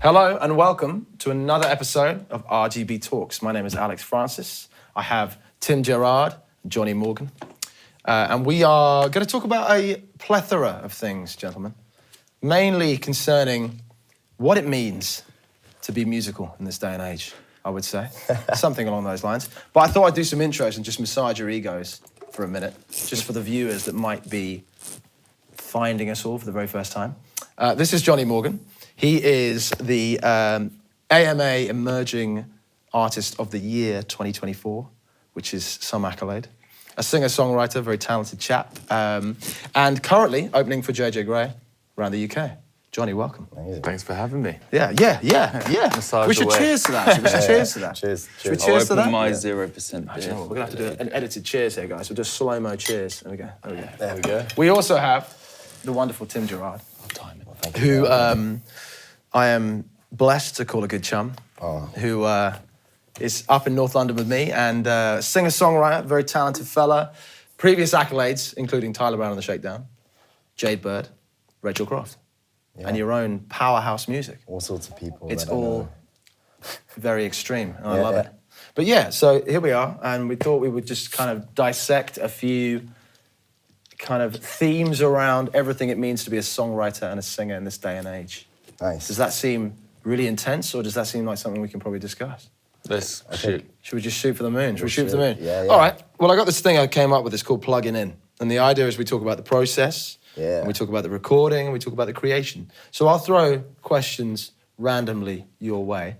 Hello and welcome to another episode of RGB Talks. My name is Alex Francis. I have Tim Gerard and Jonny Morgan. And we are going to talk about a plethora of things, gentlemen. Mainly concerning what it means to be musical in this day and age, I would say. Something along those lines. But I thought I'd do some intros and just massage your egos for a minute, just for the viewers that might be finding us all for the very first time. This is Jonny Morgan. He is the AMA Emerging Artist of the Year 2024, which is some accolade. A singer-songwriter, very talented chap. And currently opening for JJ Gray around the UK. Jonny, welcome. Thanks for having me. Yeah. We should cheers to that. Cheers. Should we cheers to that? My 0% beer. You know what, we're going to have to do an edited cheers here, guys. We'll just slow-mo cheers. There we go. We We also have the wonderful Tim Gerard, who I am blessed to call a good chum, who is up in North London with me, and singer-songwriter, very talented fella. Previous accolades, including Tyler Brown on the Shakedown, Jade Bird, Rachel Croft, and your own powerhouse music. All sorts of people. It's all very extreme, and I love it. But yeah, so here we are, and we thought we would just kind of dissect a few kind of themes around everything it means to be a songwriter and a singer in this day and age. Nice. Does that seem really intense, or does that seem like something we can probably discuss? Let's shoot. Should we just shoot for the moon? Should we shoot for the moon? Yeah. All right. Well, I got this thing I came up with. It's called Plugging In. And the idea is we talk about the process, and we talk about the recording, and we talk about the creation. So I'll throw questions randomly your way,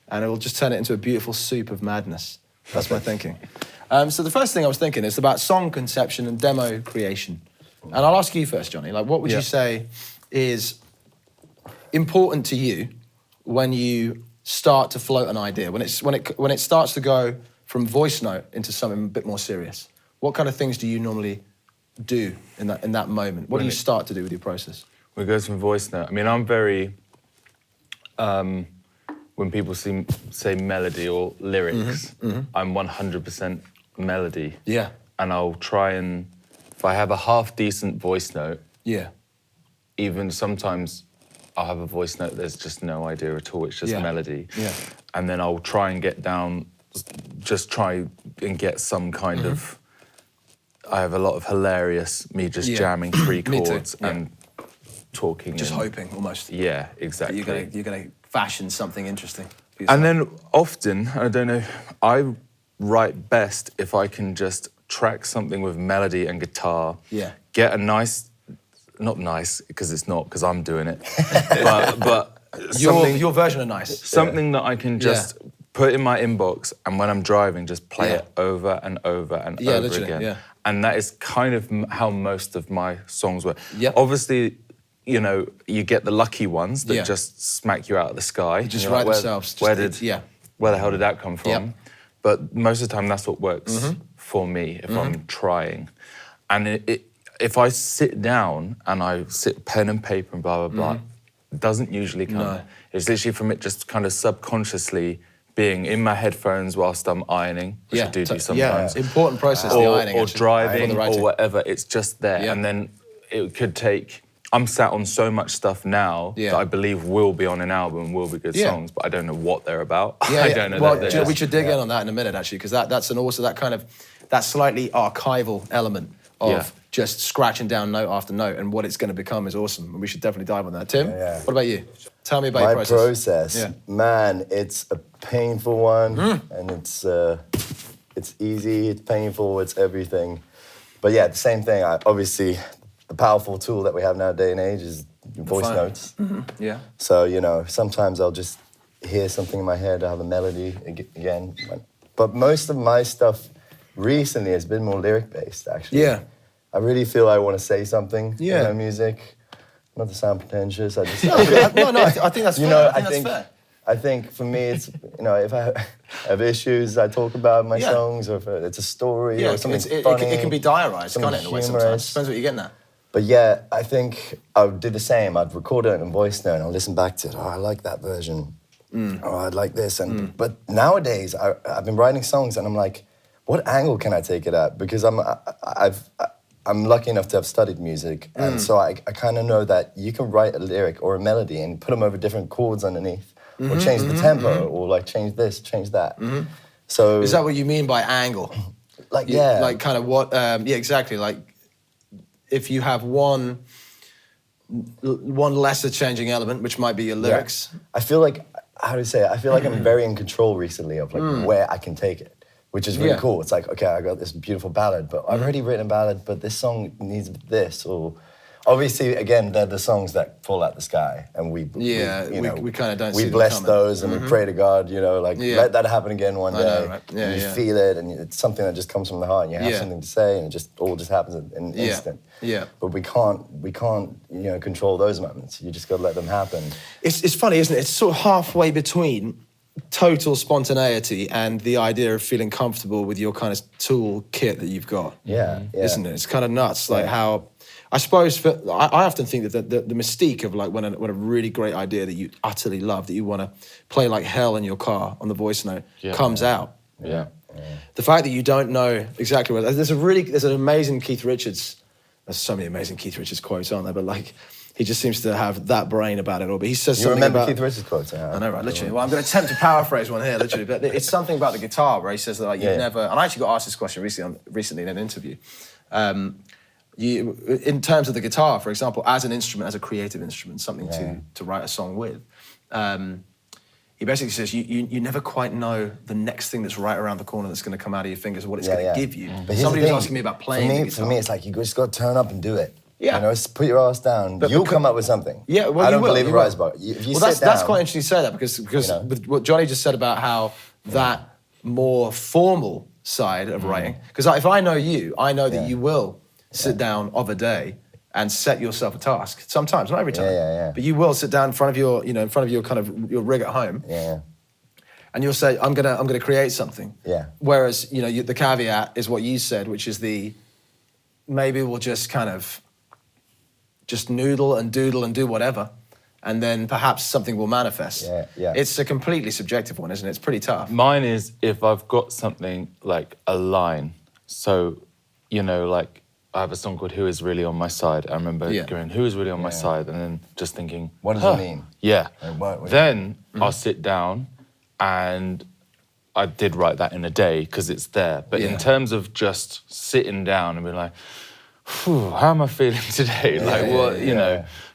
and it will just turn it into a beautiful soup of madness. That's my thinking. So the first thing I was thinking is about song conception and demo creation. And I'll ask you first, Jonny. Like, what would you say is important to you when you start to float an idea? When it starts to go from voice note into something a bit more serious? What kind of things do you normally do in that moment? What do you start to do with your process? When it goes from voice note, I mean, I'm very when people say melody or lyrics, I'm 100% melody. Yeah. And I'll try and, if I have a half-decent voice note, even sometimes I'll have a voice note there's just no idea at all, it's just melody. Yeah. And then I'll try and get down, just try and get some kind of, I have a lot of hilarious, me just jamming three chords and talking. Just hoping, almost. Yeah, exactly. You're gonna fashion something interesting. And then often, I don't know, I write best if I can just track something with melody and guitar. Yeah. Get a nice, not nice, because it's not, because I'm doing it, but your version of nice. Something that I can just put in my inbox, and when I'm driving, just play it over and over and over again. Yeah. And that is kind of how most of my songs work. Yep. Obviously, you know, you get the lucky ones that just smack you out of the sky. Just write themselves. Where the hell did that come from? Yep. But most of the time, that's what works for me if I'm trying. And if I sit down and I sit pen and paper and blah, blah, blah, it doesn't usually come. No. It's literally from it just kind of subconsciously being in my headphones whilst I'm ironing, which I do sometimes. Yeah, important process, the ironing. Or driving or whatever, it's just there. Yeah. And then it could take, I'm sat on so much stuff now that I believe will be on an album, will be good songs, but I don't know what they're about. I don't know. Well, we should dig in on that in a minute, actually, because that's also that kind of, that slightly archival element of just scratching down note after note, and what it's going to become is awesome. And we should definitely dive on that. Tim, what about you? Tell me about your process. My process, man, it's a painful one, and it's easy, it's painful, it's everything. But yeah, the same thing. Obviously, the powerful tool that we have now, day and age, is voice notes. Yeah. So, you know, sometimes I'll just hear something in my head, I have a melody again. But most of my stuff recently has been more lyric-based, actually. Yeah. I really feel I want to say something in my music. Not to sound pretentious, I just... I think that's fair. I think that's fair. I think for me, it's, you know, if I have issues I talk about in my songs, or if it's a story or something funny. It can be diarised, can't it, in a way sometimes? Depends what you're getting at. But yeah, I think I would do the same. I'd record it in a voice note and I'll listen back to it. Oh, I like that version. Oh, I like this. But nowadays, I've been writing songs and I'm like, what angle can I take it at? Because I'm lucky enough to have studied music, and so I kind of know that you can write a lyric or a melody and put them over different chords underneath, or change the tempo, or like change this, change that. So is that what you mean by angle? Like like kind of what? Yeah, exactly. Like if you have one lesser changing element, which might be your lyrics. Yeah. I feel like, how do you say it? I feel like I'm very in control recently of like where I can take it, which is really cool. It's like, okay, I got this beautiful ballad, but I've already written a ballad, but this song needs this, or obviously, again, they're the songs that fall out the sky, and we kind of don't. We bless those, and we pray to God, let that happen again one day. Right? And you feel it, and it's something that just comes from the heart, and you have something to say, and it just all happens in an instant. Yeah. But we can't, control those moments. You just got to let them happen. It's funny, isn't it? It's sort of halfway between total spontaneity and the idea of feeling comfortable with your kind of tool kit that you've got. Yeah. Isn't it? It's kind of nuts, like how. I suppose I often think that the mystique of like when a really great idea that you utterly love, that you want to play like hell in your car on the voice note, comes out. Yeah. The fact that you don't know exactly what... There's an amazing Keith Richards... There's so many amazing Keith Richards quotes, aren't there? But like, he just seems to have that brain about it all. But he says something about... You remember Keith Richards' quotes? I know, right? Literally. Well, I'm going to attempt to paraphrase one here, literally. But it's something about the guitar where he says that like, you've never... And I actually got asked this question recently in an interview. In terms of the guitar, for example, as an instrument, as a creative instrument, something to write a song with, he basically says you never quite know the next thing that's right around the corner that's going to come out of your fingers, or what it's going to give you. But somebody was asking me about playing the guitar. For me, it's like you just got to turn up and do it. Yeah. Put your ass down. You'll come up with something. Yeah, well, I don't believe it rise bar. That's quite interesting to say that because with what Johnny just said about how that more formal side of writing, because if I know you, I know that you will sit down of a day and set yourself a task. Sometimes, not every time, but you will sit down in front of your, kind of your rig at home, and you'll say, "I'm gonna create something." Yeah. Whereas, the caveat is what you said, which is maybe we'll just kind of just noodle and doodle and do whatever, and then perhaps something will manifest. Yeah. It's a completely subjective one, isn't it? It's pretty tough. Mine is if I've got something like a line, so like. I have a song called Who Is Really On My Side. I remember going, who is really on my side? And then just thinking... What does it mean? Yeah. What then I'll sit down and I did write that in a day because it's there. But in terms of just sitting down and being like, how am I feeling today?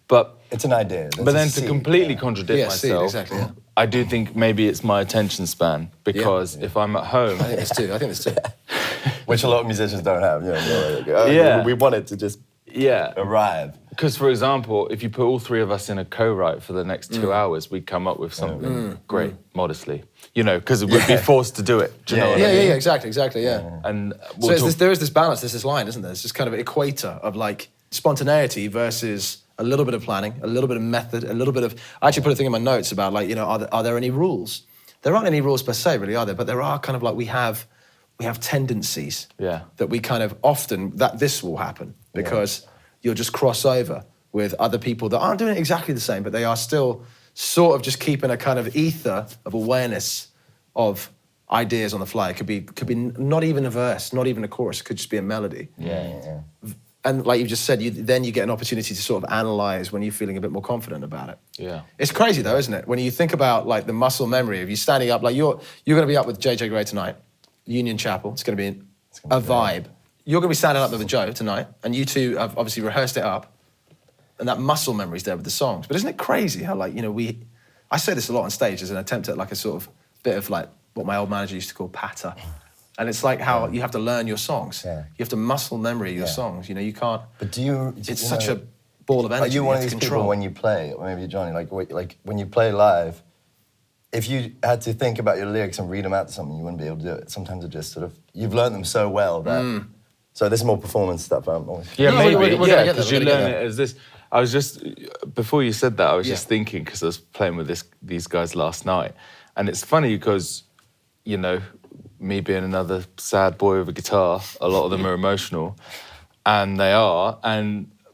But... It's an idea. But then to completely contradict myself, exactly, I do think maybe it's my attention span because if I'm at home... I think there's two. Which a lot of musicians don't have. We want it to just arrive. Because, for example, if you put all three of us in a co-write for the next 2 hours, we'd come up with something great, modestly. Because we'd be forced to do it. Do you know what I mean? Yeah, exactly, yeah. And there is this balance, there's this line, isn't there? It's this kind of equator of like spontaneity versus a little bit of planning, a little bit of method, a little bit of... I actually put a thing in my notes about like, are there any rules? There aren't any rules per se, really, are there? But there are kind of like, we have tendencies that we kind of often, that this will happen because you'll just cross over with other people that aren't doing it exactly the same, but they are still sort of just keeping a kind of ether of awareness of ideas on the fly. It could be not even a verse, not even a chorus. It could just be a melody. Yeah. And like you just said, then you get an opportunity to sort of analyze when you're feeling a bit more confident about it. Yeah. It's crazy though, isn't it? When you think about like the muscle memory of you standing up, like you're going to be up with JJ Gray tonight, Union Chapel. It's going to be a vibe. You're going to be standing up there with Joe tonight, and you two have obviously rehearsed it up, and that muscle memory's there with the songs. But isn't it crazy how like, I say this a lot on stage as an attempt at like a sort of bit of like what my old manager used to call patter. And it's like how you have to learn your songs. Yeah. You have to muscle memory your songs. You can't. But it's such a ball of energy. Are you one of these people when you play, or maybe Johnny, like when you play live, if you had to think about your lyrics and read them out to someone, you wouldn't be able to do it. Sometimes it just sort of, you've learned them so well that. So this is more performance stuff. Because you learn it as this. I was just before you said that, I was just thinking because I was playing with these guys last night, and it's funny because, me being another sad boy with a guitar, a lot of them are emotional, and they are.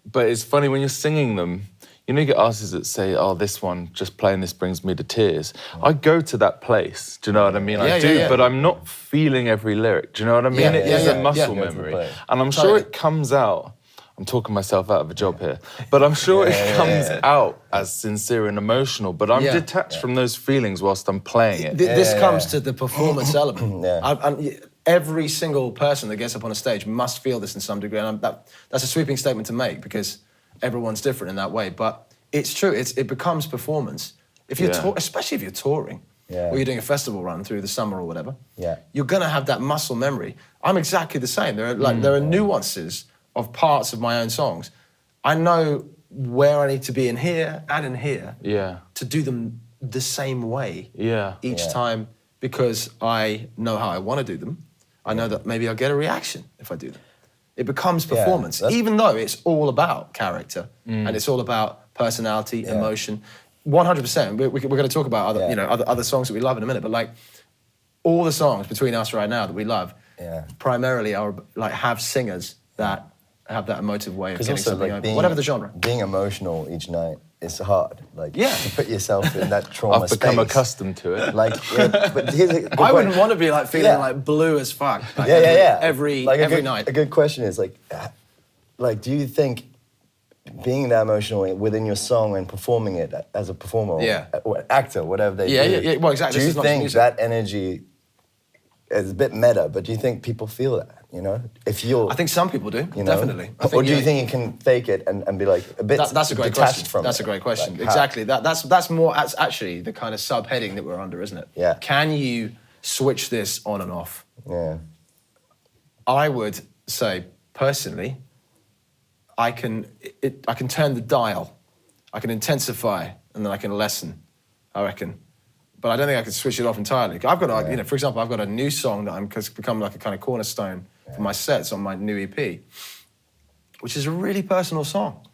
But it's funny when you're singing them, you know, you get artists that say, "Oh, this one, just playing this brings me to tears." I go to that place. Do you know what I mean? I do, but I'm not feeling every lyric. Do you know what I mean? It is a muscle memory, and I'm sure it comes out. I'm talking myself out of a job here, but I'm sure it comes out as sincere and emotional. But I'm detached from those feelings whilst I'm playing it. This comes to the performance element. Every single person that gets up on a stage must feel this in some degree, and that's a sweeping statement to make because everyone's different in that way. But it's true. It becomes performance. If you're especially if you're touring or you're doing a festival run through the summer or whatever, you're gonna have that muscle memory. I'm exactly the same. There are nuances of parts of my own songs. I know where I need to be in here and in here to do them the same way each time because I know how I want to do them. I know that maybe I'll get a reaction if I do them. It becomes performance, even though it's all about character and it's all about personality, emotion. 100%. We're going to talk about other songs that we love in a minute, but like all the songs between us right now that we love primarily are like have singers that have that emotive way of getting something over, whatever the genre. Being emotional each night is hard. Like, to put yourself in that trauma space. I've become accustomed to it. Like, but here's I wouldn't want to be like feeling like blue as fuck. Like, every night. A good question is like, do you think being that emotional within your song and performing it as a performer or actor, whatever they do, well, exactly. Do you think that energy is a bit meta, but do you think people feel that? You know, I think some people do, definitely. Or do you think you can fake it and be like a bit that's a great detached question. from That's it? a great question. Like, exactly. That's actually the kind of subheading that we're under, isn't it? Yeah. Can you switch this on and off? Yeah. I would say personally, I can turn the dial, I can intensify, and then I can lessen. I reckon. But I don't think I can switch it off entirely. I've got, for example, I've got a new song that has become like a kind of cornerstone for my sets on my new EP, which is a really personal song,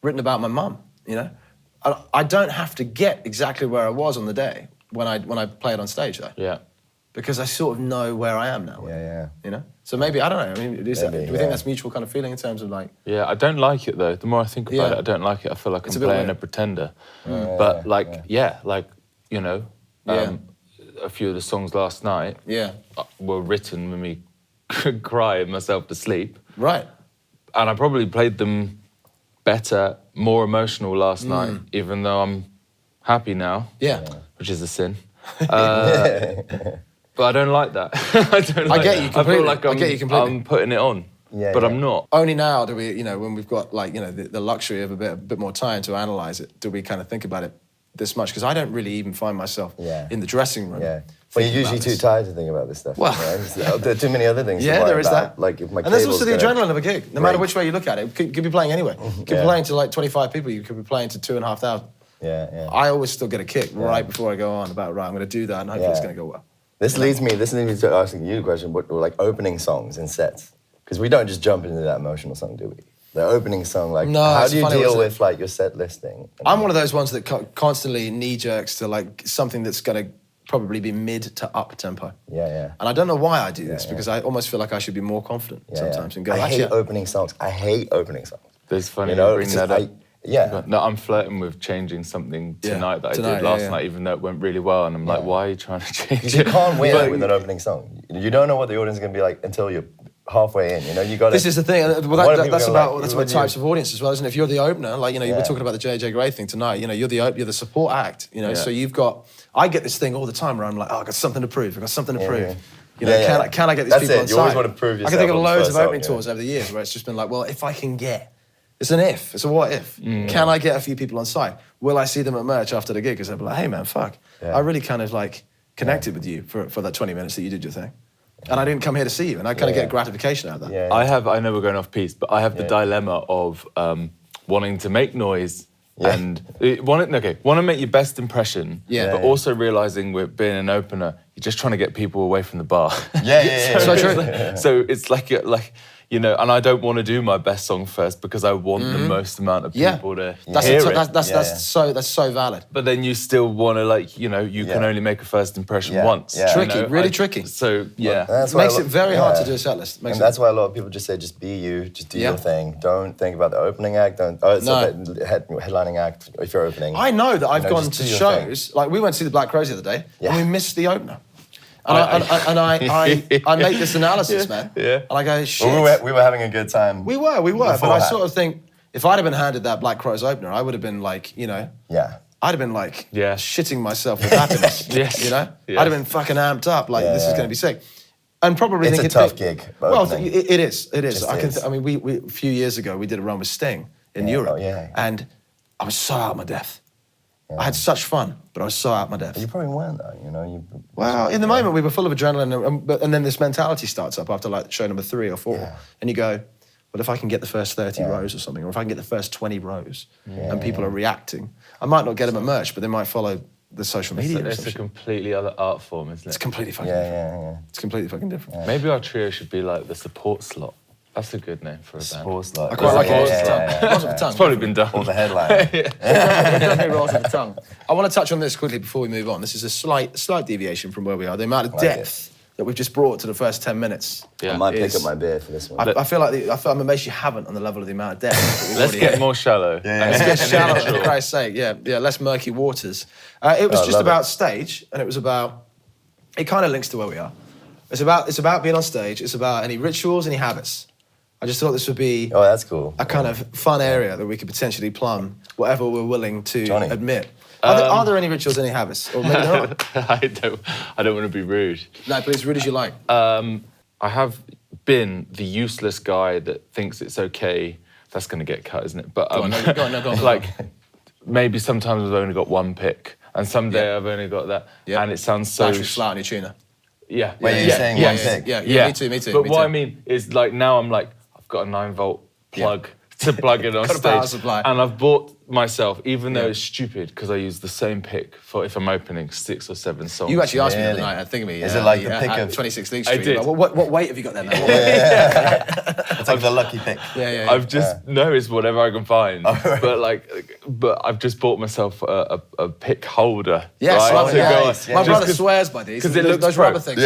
written about my mum. You know, I don't have to get exactly where I was on the day when I play it on stage though. Yeah. Because I sort of know where I am now. Yeah. You know, so maybe I don't know. I mean, do we think that's mutual kind of feeling in terms of like? Yeah, I don't like it though. The more I think about it, I don't like it. I feel like I'm playing a pretender. But you know. A few of the songs last night were written when me crying myself to sleep. Right. And I probably played them better, more emotional last night, even though I'm happy now. Yeah. Which is a sin. But I don't like that. I get you completely. I feel like I'm putting it on. But I'm not. Only now do we, when we've got the luxury of a bit more time to analyse it, do we kind of think about it this much, because I don't really even find myself in the dressing room. Yeah. Well, you're usually too tired to think about this stuff. Well, there are too many other things. There is about. that. Like if my and there's also the adrenaline of a gig. No matter which way you look at it, could be playing anywhere. You could be playing to like 25 people. You could be playing to 2,500. Yeah. I always still get a kick right before I go on about I'm going to do that and hopefully it's going to go well. This leads me to asking you a question. What like opening songs in sets? Because we don't just jump into that emotional song, do we? The opening song, like, how do you deal with like your set listing? I'm one of those ones that constantly knee jerks to like something that's going to probably be mid to up tempo. Yeah. And I don't know why I do this because I almost feel like I should be more confident sometimes and go. I hate opening songs. It's funny you bring that up. No, I'm flirting with changing something tonight that I did last night, even though it went really well. And I'm like, why are you trying to change it? You can't win with an opening song. You don't know what the audience is going to be like until you're halfway in, you got to... This is the thing, that's about types of audience as well, isn't it? If you're the opener, like, you were talking about the J.J. Gray thing tonight, you're the support act, so you've got... I get this thing all the time where I'm like, I've got something to prove, Can I get these people on side? You always want to prove yourself. I can think of loads of opening tours over the years where it's just been like, well, if I can get... It's an if, it's a what if. Can I get a few people on side? Will I see them at merch after the gig? Because they'll be like, hey man, fuck. I really kind of like connected with you for that 20 minutes that you did your thing. And I didn't come here to see you, and I kind of get gratification out of that. I know we're going off piece, but I have the dilemma of wanting to make noise and want to make your best impression, but also realising with being an opener, you're just trying to get people away from the bar. So true. So it's like you know, and I don't want to do my best song first because I want the most amount of people to that's hear it. That's so valid. But then you still want to, like, you know, you can only make a first impression once. Yeah. Tricky, you know? really tricky. So, yeah. That's it makes it very hard to do a set list. And that's why a lot of people just say, just be you, just do your thing. Don't think about the opening act. Headlining act if you're opening. I know that I've gone to shows, like we went to see the Black Crowes the other day, and we missed the opener. And I make this analysis, man. Yeah. And I go, shit. Well, we were having a good time. We were. But I sort of think, if I'd have been handed that Black Crowes opener, I would have been like, you know, I'd have been like shitting myself with happiness. You know? I'd have been fucking amped up, like this is going to be sick. And probably it's a tough gig. Well, it is. I mean, we a few years ago, we did a run with Sting in Europe. And I was so out of my depth. I had such fun, but I was so out of my depth. You probably weren't, though, you know. Well, in the moment, we were full of adrenaline, and then this mentality starts up after like show number 3 or 4, and you go, well, if I can get the first 30 rows or something, or if I can get the first 20 rows, and people are reacting, I might not get them at merch, but they might follow the social media. It's a completely other art form, isn't it? It's completely fucking different. Yeah. It's completely fucking different. Yeah. Maybe our trio should be like the support slot. That's a good name for a band. Support slot. I quite like it. Rolls off the tongue. It's probably been done. Or the headline. It definitely rolls off the tongue. I want to touch on this quickly before we move on. This is a slight deviation from where we are. The amount of depth that we've just brought to the first 10 minutes. I might pick up my beer for this one. I feel I'm amazed you haven't on the level of the amount of depth. Let's get more shallow. Let's get shallow, for Christ's sake. Yeah, less murky waters. It was just about stage, and it was about. It kind of links to where we are. It's about being on stage. It's about any rituals, any habits. I just thought this would be that's cool. A kind of fun area that we could potentially plumb, whatever we're willing to admit. Are there any rituals, any habits? Or maybe not? I don't want to be rude. No, but as rude as you like. I have been the useless guy that thinks it's okay. That's going to get cut, isn't it? But go on. Like, maybe sometimes I've only got one pick, and someday I've only got that, and it sounds so... Battery's flat on your tuner. Yeah. Wait, you're saying one pick? Yeah, me too. But what I mean is, like, now I'm like, I've got a 9-volt plug to plug it on got stage. a power supply. And I've bought myself, even though it's stupid, because I use the same pick for if I'm opening 6 or 7 songs. You actually asked me the other night, I think of me. Is it like the pick of 26th League Street? I did. Like, what weight have you got there, man? It's like the lucky pick. I've just noticed whatever I can find. But I've just bought myself a pick holder. Yes, right? My brother swears by these. Because it looks those rubber things.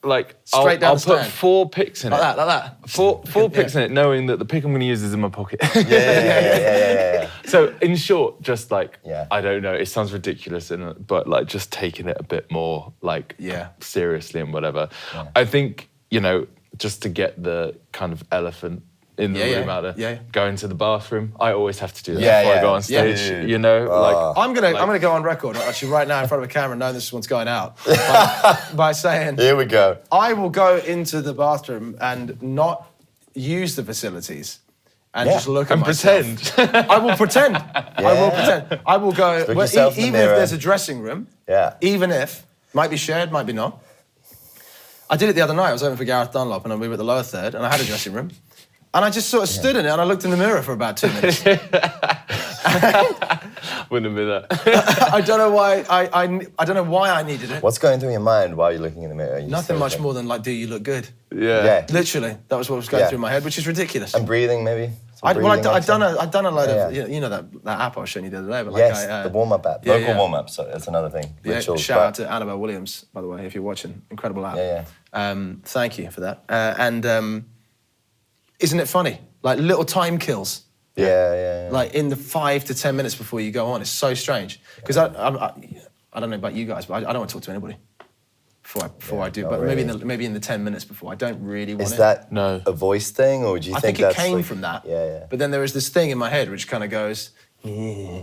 Like, straight down I'll the stand. put 4 picks in it. Like that. Four picks in it, knowing that the pick I'm going to use is in my pocket. Yeah. So, in short, just like, Yeah. I don't know, it sounds ridiculous, but like just taking it a bit more like seriously and whatever. Yeah. I think, you know, just to get the kind of elephant in the room out there, going to the bathroom. I always have to do that before I go on stage. You know, like I'm gonna go on record actually right now in front of a camera, knowing this one's going out, by saying, here we go. I will go into the bathroom and not use the facilities. And just look at myself. Pretend. I will pretend. I will pretend. I will go, even if there's a dressing room, even if, might be shared, might be not. I did it the other night. I was opening for Gareth Dunlop and we were at the lower third and I had a dressing room. And I just sort of stood in it and I looked in the mirror for about 2 minutes. Wouldn't have been that. I don't know why I don't know why I needed it. What's going through your mind while you're looking in the mirror? Nothing much more than like, do you look good? Yeah. Literally, that was what was going through my head, which is ridiculous. And breathing, maybe? I'd done a load of, you know that app I was showing you the other day. But the warm-up app. Local warm-up, so that's another thing. Shout out to Annabelle Williams, by the way, if you're watching. Incredible app. Thank you for that. Isn't it funny? Like little time kills. Yeah. Like in the 5 to 10 minutes before you go on. It's so strange. Because I don't know about you guys, but I don't want to talk to anybody before I do. But really. maybe in the 10 minutes bore, I don't really want it. Is that a voice thing, or do you think that's... I think it came like, from that. Yeah. But then there is this thing in my head which kind of goes... Yeah.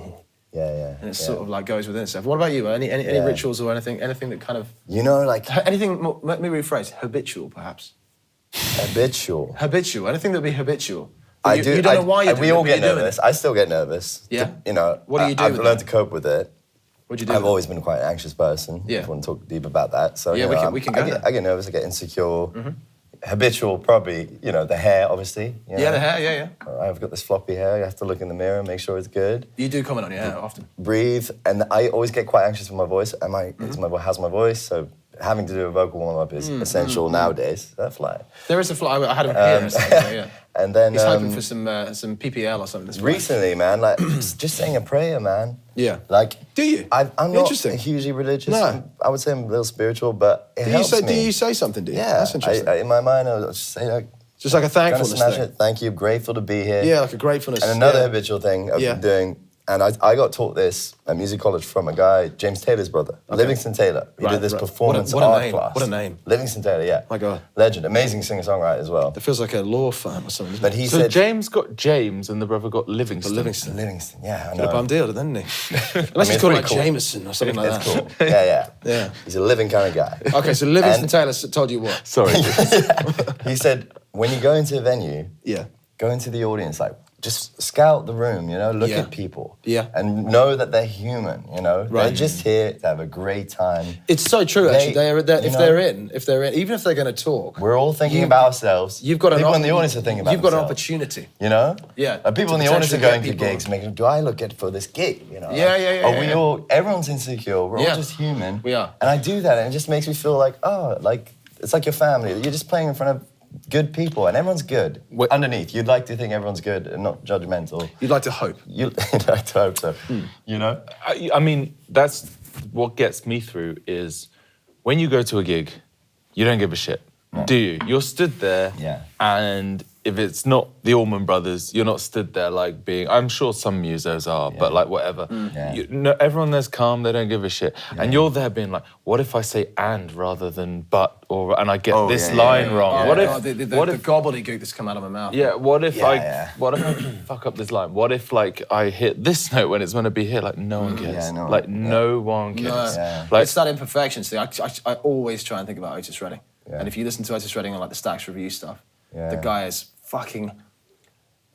And it sort of like goes within itself. What about you? Any rituals or anything that kind of... You know, like... Anything, let me rephrase, habitual perhaps. Habitual. Anything that would be habitual. I do. You don't know why you're doing it. We all get nervous. I still get nervous. Yeah. You know, what do you do? I've learned to cope with it. What do you do? I've always been quite an anxious person. Yeah. If you want to talk deep about that. So we can go there. I get nervous. I get insecure. Habitual, probably. You know, the hair, obviously. You know? Yeah, the hair. Yeah. I've got this floppy hair. You have to look in the mirror, make sure it's good. You do comment on your hair often. Breathe, and I always get quite anxious with my voice. How's my voice? So having to do a vocal warm-up is essential nowadays. That fly. There is a fly. I had him here. Yeah. And then he's hoping for some PPL or something. This recently, man, like just saying a prayer, man. Yeah. Like, do you? I'm not hugely religious. No. I would say I'm a little spiritual, but it helps me. Do you say something? Do you? Yeah. That's interesting. In my mind, I'll just say like. Just like a thankfulness thing. Thank you, grateful to be here. Yeah, like a gratefulness. And another habitual thing I've been doing, and I got taught this at music college from a guy, James Taylor's brother, Livingston Taylor. He did this performance art class. What a name. Livingston Taylor, yeah. My God. Legend, amazing singer-songwriter as well. It feels like a law firm or something. But he so said... James got James and the brother got Livingston. Livingston, yeah, I know. Could have bum deal, didn't he? Unless he's called like Jameson or something like that. It's cool. Yeah. He's a living kind of guy. Okay, so Livingston Taylor told you what? Sorry. He said, when you go into a venue, go into the audience, like, just scout the room, you know, look at people. Yeah. And know that they're human, you know. Right. They're just here to have a great time. It's so true, actually. If they're in, even if they're going to talk. We're all thinking about ourselves. You've got people in the audience are thinking about You've got themselves. An opportunity. You know? Yeah. People in the audience are going to gigs making, do I look good for this gig? You know? Yeah. All, everyone's insecure. We're all just human. We are. And I do that, and it just makes me feel like, it's like your family. You're just playing in front of good people, and everyone's good. Underneath, you'd like to think everyone's good and not judgmental. You'd like to hope. You'd like to hope so. You know? I mean, that's what gets me through is when you go to a gig, you don't give a shit, do you? You're stood there, and if it's not the Allman Brothers, you're not stood there like being... I'm sure some musos are, but like whatever. Everyone there's calm, they don't give a shit. And you're there being like, what if I say and rather than but? And I get this line wrong. What if the gobbledygook that's come out of my mouth? Yeah, what if I fuck up this line? What if like I hit this note when it's meant to be hit? Like no one cares. No one cares. Like, it's that imperfection thing. I always try and think about Otis Redding. And if you listen to Otis Redding on like the Stax Review stuff, the guy is fucking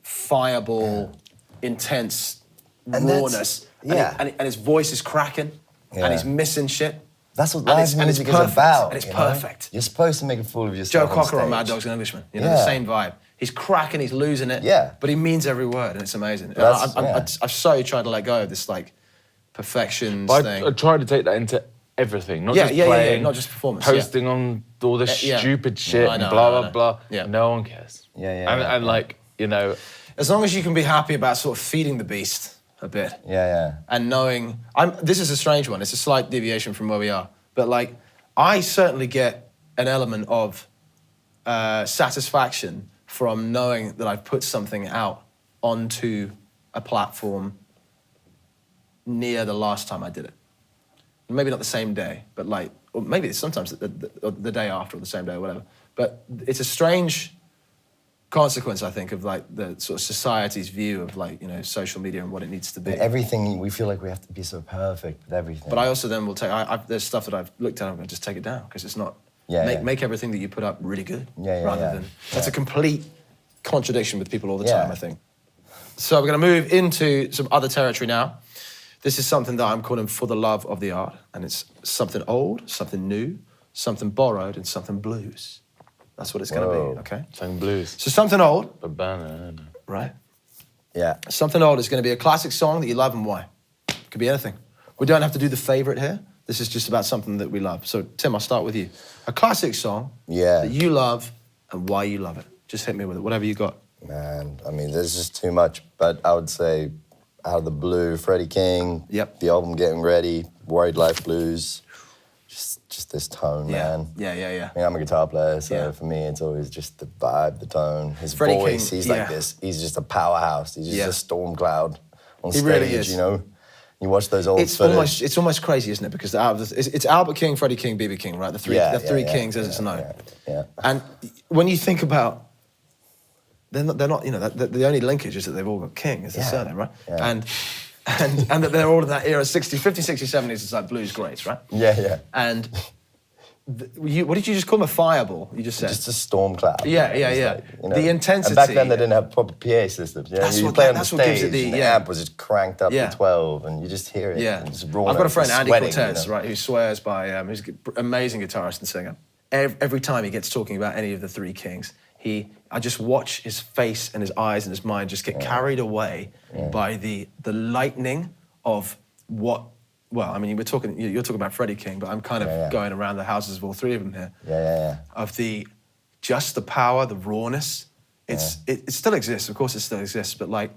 fireball, intense rawness. And his voice is cracking, and he's missing shit. That's what live music is about. And it's perfect. You're supposed to make a fool of yourself. Joe Cocker on Mad Dogs and Englishmen. You know, the same vibe. He's cracking, he's losing it, but he means every word, and it's amazing. I've so tried to let go of this like perfection thing. I try to take that into everything, not just playing, not just performance. Posting on all this stupid shit and blah, blah, blah. No one cares. And like, you know... As long as you can be happy about sort of feeding the beast a bit. And knowing... this is a strange one. It's a slight deviation from where we are. But like, I certainly get an element of satisfaction from knowing that I've put something out onto a platform near the last time I did it. Maybe not the same day, but like, or maybe it's sometimes the day after or the same day or whatever. But it's a strange consequence, I think, of like the sort of society's view of like, you know, social media and what it needs to be. Everything, we feel like we have to be so perfect with everything. But I also then will take, there's stuff that I've looked at and I'm going to just take it down because it's not, make everything that you put up really good. Rather than, that's a complete contradiction with people all the time, I think. So we're going to move into some other territory now. This is something that I'm calling For the Love of the Art, and it's something old, something new, something borrowed, and something blues. That's what it's going to be, okay? Something blues. So something old. Right? Yeah. Something old is going to be a classic song that you love and why. Could be anything. We don't have to do the favourite here. This is just about something that we love. So, Tim, I'll start with you. A classic song that you love and why you love it. Just hit me with it, whatever you got. Man, I mean, there's just too much, but I would say Out of the Blue, Freddie King, the album Getting Ready, Worried Life Blues, just this tone, man. Yeah. I mean, I'm a guitar player, so for me, it's always just the vibe, the tone. His Freddie voice, King, he's like this. He's just a powerhouse. He's just a storm cloud on stage, really is. You know? You watch those old footage. It's almost crazy, isn't it? Because it's Albert King, Freddie King, B.B. King, right? The three kings, as it's known. And when you think about, they're not, you know, the only linkage is that they've all got King as the surname, right? And that they're all in that era, 50s, 60s, 70s, it's like blues greats, right? And what did you just call them? A fireball, you just said? Just a storm cloud. Like, you know, the intensity. And back then, they didn't have proper PA systems. You know? You play on the stage, and the amp was just cranked up to 12, and you just hear it. And just raw. I've got a friend, Andy Cortez, you know? right, who swears by, he's an amazing guitarist and singer. Every time he gets talking about any of the three kings, I just watch his face and his eyes and his mind just get carried away by the lightning of what well, I mean, you're talking about Freddie King, but I'm kind of going around the houses of all three of them here. Of just the power, the rawness. It still exists, of course it still exists, but like,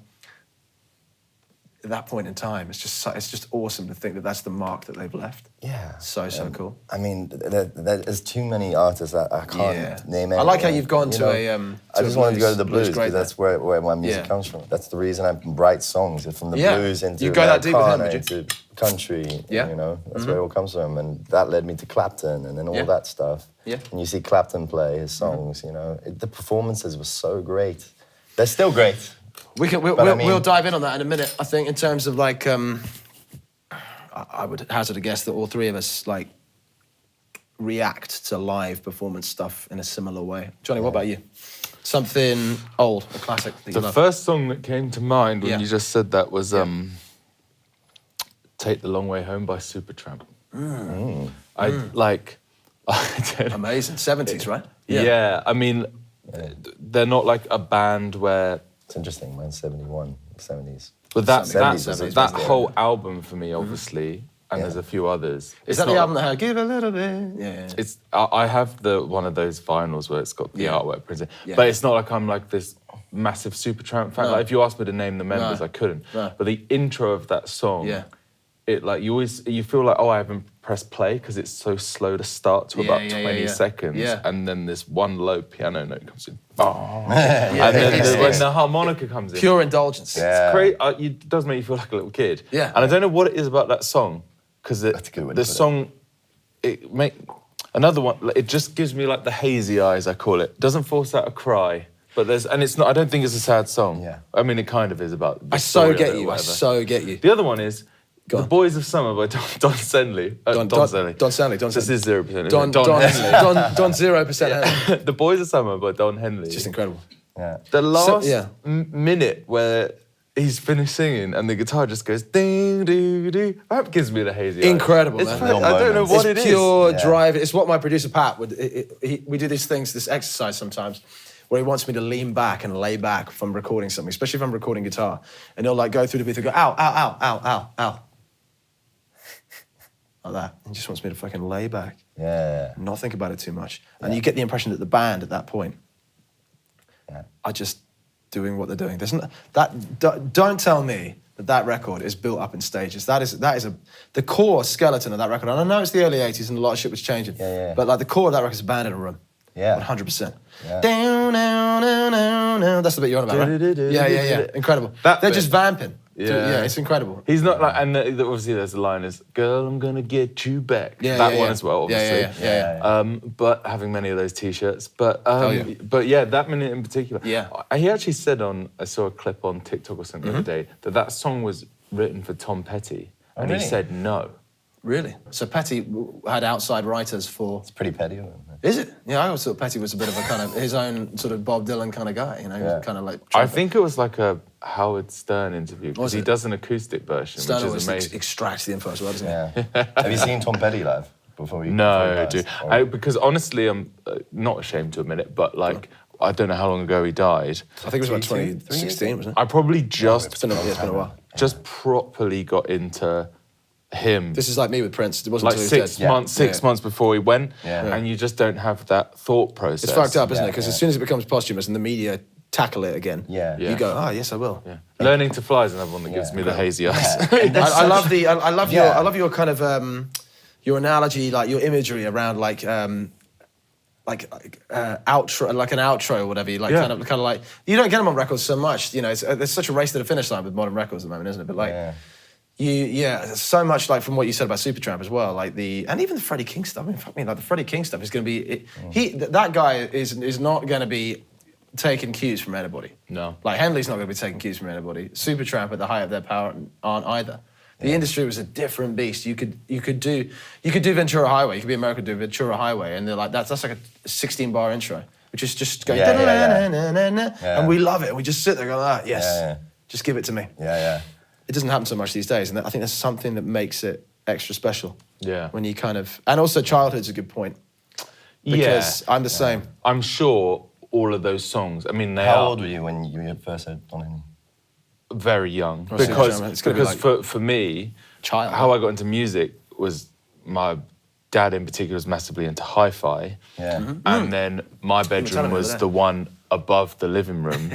at that point in time, it's just awesome to think that that's the mark that they've left. Yeah. So cool. I mean, there's too many artists that I can't name any. I like how you've gone to I just wanted to go to the blues because that's where my music comes from. That's the reason I write songs. It's from the blues into you go that deep with him, would you? into country. You know, that's where it all comes from, and that led me to Clapton and then all that stuff. Yeah. And you see Clapton play his songs. You know, the performances were so great. They're still great. We'll dive in on that in a minute. I think in terms of like, I would hazard a guess that all three of us like react to live performance stuff in a similar way. Johnny, what about you? Something old, a classic that you love. The first song that came to mind when you just said that was "Take the Long Way Home" by Supertramp. Amazing, 70s, right? Yeah, I mean, they're not like a band where. It's interesting, mine's 71, 70s. But that whole album for me, obviously, and there's a few others. Is that the album that had "Give a Little Bit"? Yeah. I have one of those vinyls where it's got the artwork printed, but it's not like I'm like this massive Supertramp fan. Like if you asked me to name the members, I couldn't. No. But the intro of that song, it like you feel like I haven't pressed play because it's so slow to start to about 20 seconds, and then this one low piano note comes in. And then when the harmonica comes in, pure indulgence. It's great. It does make you feel like a little kid. Yeah. And I don't know what it is about that song because the song, another one. It just gives me like the hazy eyes. I call it. Doesn't force out a cry. But it's not. I don't think it's a sad song. Yeah. I mean, it kind of is about. I so get you. The other one is The Boys of Summer by Don Henley. Don Henley. This is 0%. Don 0% Henley. The Boys of Summer by Don Henley. It's just incredible. Yeah. The last minute where he's finished singing and the guitar just goes ding doo doo. That gives me the hazy. Incredible, man. I don't know what it is. It's pure drive. It's what my producer Pat would. We do these things, this exercise sometimes, where he wants me to lean back and lay back from recording something, especially if I'm recording guitar, and he'll like go through the booth and go ow, ow, ow, ow, ow, ow. Like that. He just wants me to fucking lay back. Yeah. Not think about it too much. And you get the impression that the band at that point are just doing what they're doing. Don't tell me that record is built up in stages. That is the core skeleton of that record. And I know it's the early 80s and a lot of shit was changing. But like the core of that record is a band in a room. Yeah. 100%. Yeah. Down, down, down, down, down. That's the bit you're on about, right? Yeah. Incredible. They're just vamping. Yeah, it's incredible. He's not like, and obviously there's a line is, "Girl, I'm gonna get you back." That one as well, obviously. But having many of those T-shirts, but that minute in particular. Yeah. He actually said I saw a clip on TikTok or something the other day that song was written for Tom Petty, and he said no. Really? So Petty had outside writers for... It's pretty petty, isn't it? Is it? Yeah, I always thought Petty was a bit of a kind of his own sort of Bob Dylan kind of guy, you know, kind of like... I think it was like a Howard Stern interview, because he does an acoustic version, Stern which is amazing. Extracts the info as well, doesn't he? Yeah. Have you seen Tom Petty live? No, dude. Because honestly, I'm not ashamed to admit it, but like... I don't know how long ago he died. I think it was about 2016, wasn't it? I probably just... It's been a while. Just properly got into... him. This is like me with Prince. It wasn't like 6 months before he went, and you just don't have that thought process. It's fucked up, isn't it? Because as soon as it becomes posthumous and the media tackle it again, you go, "Oh, yes, I will." Yeah. Learning to Fly is another one that gives me the hazy eyes. I love your kind of your analogy, like your imagery around like outro, like an outro or whatever. Like kind of like you don't get them on records so much. You know, there's such a race to the finish line with modern records at the moment, isn't it? But like. So much like from what you said about Supertramp as well, like and even the Freddie King stuff. I mean, fuck me, like the Freddie King stuff is going to be that guy is not going to be taking cues from anybody. No, like Henley's not going to be taking cues from anybody. Supertramp at the height of their power aren't either. The industry was a different beast. You could do Ventura Highway. You could be American, do Ventura Highway, and they're like that's like a 16-bar intro, which is just going and we love it. We just sit there going, just give it to me. It doesn't happen so much these days, and I think that's something that makes it extra special. Yeah. When you kind of... And also childhood's a good point. Because I'm the same. I'm sure all of those songs, I mean, How old were you when you first heard Don Henley? Very young. Because for me, child. How I got into music was my dad in particular was massively into hi-fi. Yeah. And then my bedroom was the one above the living room.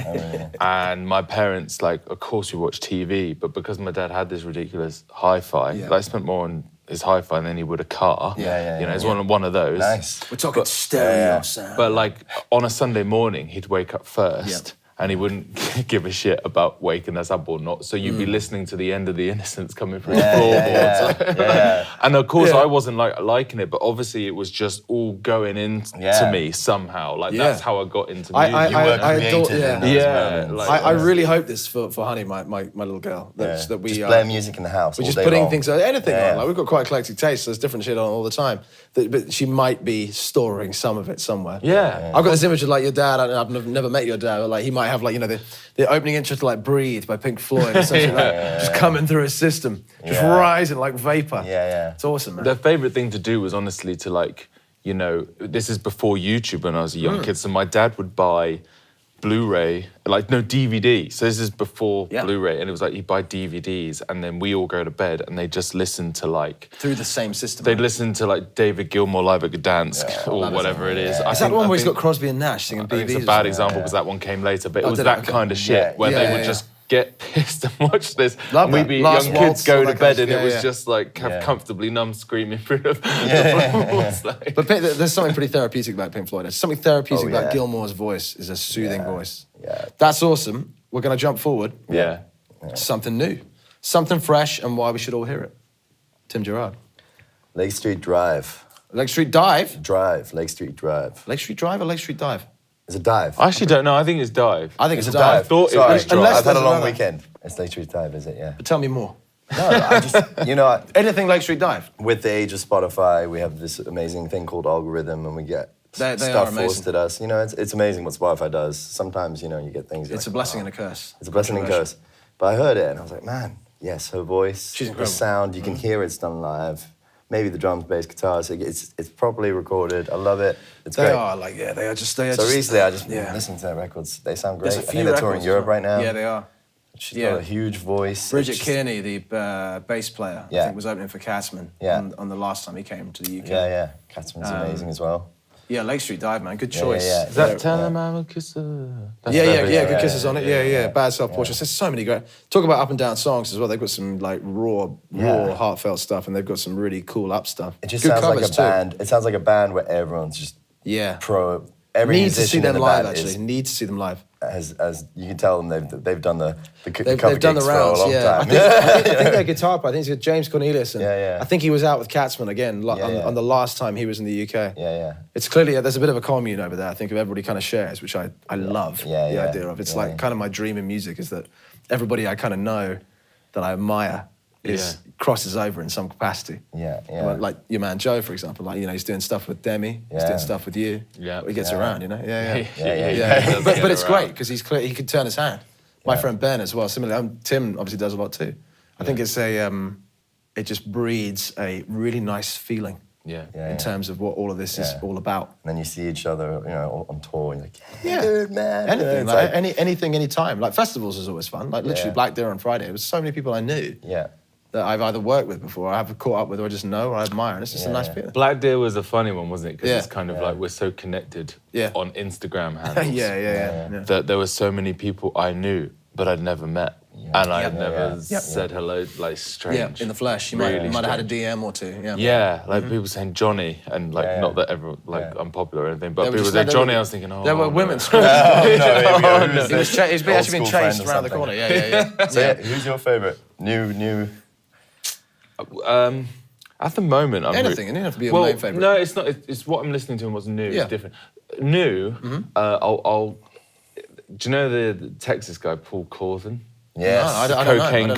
And my parents, like, of course we watched TV, but because my dad had this ridiculous hi-fi, like, I spent more on his hi-fi than he would a car. You know, it's one of those. Nice. We're talking stereo sound. But like on a Sunday morning, he'd wake up first. And he wouldn't give a shit about waking us up or not. So you'd be listening to the End of the Innocents coming through the floorboards. And of course, I wasn't liking it, but obviously it was just all going into me somehow. Like that's how I got into music. I really hope this for Honey, my little girl. That we just playing music in the house. We're just putting things, anything on. Like we've got quite eclectic taste. So there's different shit on all the time. But she might be storing some of it somewhere. Yeah. I've got this image of like your dad. I've never met your dad, but like he might have like, you know, the opening intro to like Breathe by Pink Floyd or something like that, just coming through his system, just rising like vapor. It's awesome, man. The favourite thing to do was honestly to like, you know, this is before YouTube when I was a young kid, so my dad would buy Blu-ray, DVD. So this is before Blu-ray, and it was like he'd buy DVDs, and then we all go to bed, and they just listen to like through the same system. They'd listen to like David Gilmour Live at Gdansk or whatever it is. Is that the one where he's got Crosby and Nash singing BBs? It's a bad example because that one came later, but it was that kind of shit where they would just get pissed and watch this. We'd be young kids go to bed, and it was just like comfortably numb, screaming through the floors. But there's something pretty therapeutic about Pink Floyd. There's something therapeutic about Gilmour's voice. Is a soothing voice. That's awesome. We're going to jump forward. Something new, something fresh, and why we should all hear it. Tim Gerard. Lake Street Drive. Lake Street Dive? Drive. Lake Street Drive. Lake Street Drive or Lake Street Dive? It's a dive. I actually don't know. I think it's dive. I think it's a dive. dive. I thought it was Sorry, drive. I've had a long weekend. It's Lake Street Dive, is it? Yeah. But tell me more. No, I just, anything Lake Street Dive. With the age of Spotify, we have this amazing thing called algorithm, and we get stuff forced at us. You know, it's amazing what Spotify does. Sometimes, you know, you get things. It's a blessing and a curse. It's a blessing and a curse. But I heard it, and I was like, man, yes, her voice, she's incredible. The sound, you can hear it's done live. Maybe the drums, bass, guitar. So it's properly recorded. I they are just. So recently, I just listened to their records. They sound great. I think they're touring Europe right now. Yeah, they are. She's got a huge voice. Bridget Kearney, the bass player, I think was opening for Katzman on the last time he came to the UK. Yeah. Katzman's amazing as well. Yeah, Lake Street Dive, man. Good choice. Is that Tell Him I'm a Kisser? Good kisses on it. Yeah. Bad Self-Portraits. There's so many great. Talk about up and down songs as well. They've got some like raw, heartfelt stuff, and they've got some really cool up stuff. It just sounds like a band. It sounds like a band where everyone's just pro. Every Need to see them in the live. band Actually, need to see them live. As you can tell them, they've done the cover they've done the gigs rounds. for a long time. I think their guitar player. I think it's James Cornelius. And I think he was out with Katzman again on the last time he was in the UK. It's clearly there's a bit of a commune over there. I think everybody kind of shares, which I love the idea of. It's like kind of my dream in music is that everybody I kind of know that I admire crosses over in some capacity. Like your man Joe, for example. Like, you know, he's doing stuff with Demi. He's doing stuff with you. He gets around, you know. But it's great because he could turn his hand. My friend Ben as well. Similarly, Tim obviously does a lot too. I think it's it just breeds a really nice feeling. In terms of what all of this is all about. And then you see each other, you know, on tour, and you're like, dude, man. Anything, anything, anytime. Like festivals is always fun. Like literally Black Deer on Friday. There was so many people I knew. That I've either worked with before, or I've caught up with, or I just know, or I admire, and it's just a nice feeling. Black Deer was a funny one, wasn't it? Because it's kind of like we're so connected on Instagram handles. That there were so many people I knew, but I'd never met. And I had never said hello, like strange. In the flesh. You might have had a DM or two. Like people saying Johnny, and like not that everyone I'm popular or anything, but people saying Johnny. I was thinking, there were women screaming. He's actually been chased around the corner. So who's your favourite? New. At the moment, I'm anything. It doesn't have to be your main favourite. No, it's not. It's what I'm listening to and what's new. It's different. New. I'll. Do you know the Texas guy Paul Cauthen? Yes. I don't know.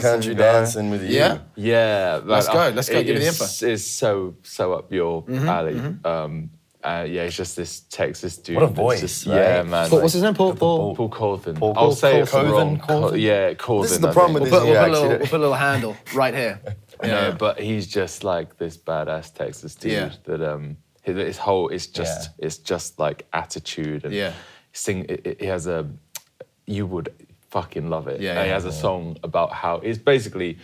Country dancing with you. Yeah. Let's go. Give me the info. It's so up your alley. It's just this Texas dude. What a voice, right? Yeah, man. What's his name? Paul Cauthen. Paul I'll say it Cauthen? wrong. Yeah, Cauthen. This is the problem with this. We'll put a little handle right here. But he's just like this badass Texas dude that his whole it's just like attitude and he has you would fucking love it. He has a song about how it's basically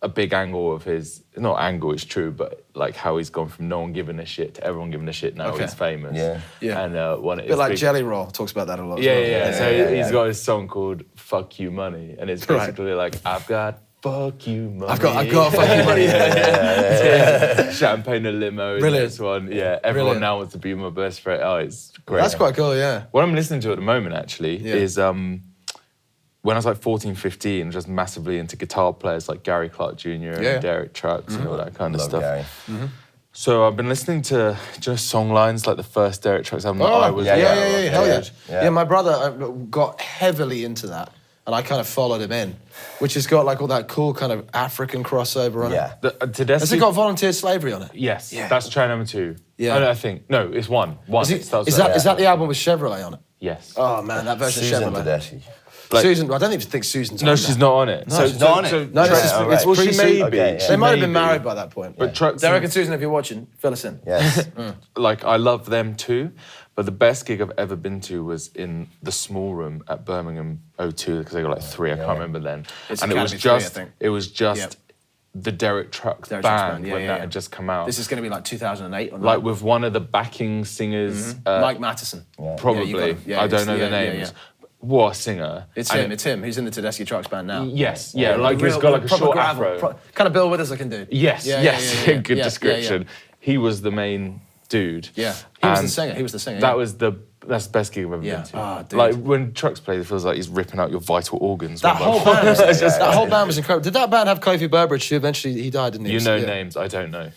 a big angle of his, not angle, it's true, but like how he's gone from no one giving a shit to everyone giving a shit now he's famous. Yeah. And one, a bit like Jelly Roll talks about that a lot. So he's got his song called "Fuck You Money," and it's basically like, I've got fuck you money. I've got fuck you money. Champagne and limo. Brilliant. This one, everyone now wants to be my best friend. Oh, it's great. That's quite cool. Yeah. What I'm listening to at the moment actually is when I was like 14, 15, just massively into guitar players like Gary Clark Jr. and Derek Trucks and all that kind of stuff. Gary. So I've been listening to just songlines, like the first Derek Trucks album that I was. Yeah, my brother got heavily into that, and I kind of followed him in, which has got like all that cool kind of African crossover on it. Has it got volunteer slavery on it? Yes, that's track number 2. Yeah, I think no, it's one. Is that the album with Chevrolet on it? Yes. Oh man, that version Susan of Chevrolet. Tedeschi. Like, Susan, I don't even think Susan's on No, that. she's not on it. No, she's not on it. No, it's well, she may be. They might have been married by that point. But Trucks Derek and Susan, if you're watching, fill us in. Yes. Like, I love them too, but the best gig I've ever been to was in the small room at Birmingham O2, because they got like 3, I can't remember then. And it was just the Derek Trucks band when that had just come out. This is going to be like 2008 or like with one of the backing singers. Mike Matheson. Probably. I don't know the names. What a singer. It's him. He's in the Tedeschi Trucks band now. Yes, like he's got like a short afro. Kind of Bill Withers looking dude. Yes, good description. He was the main dude. Yeah, he was the singer. That's the best gig I've ever been to. Oh, dude. Like when Trucks plays, it feels like he's ripping out your vital organs. That whole band was incredible. Did that band have Kofi Burbridge, who eventually he died, didn't he? You know names, I don't know.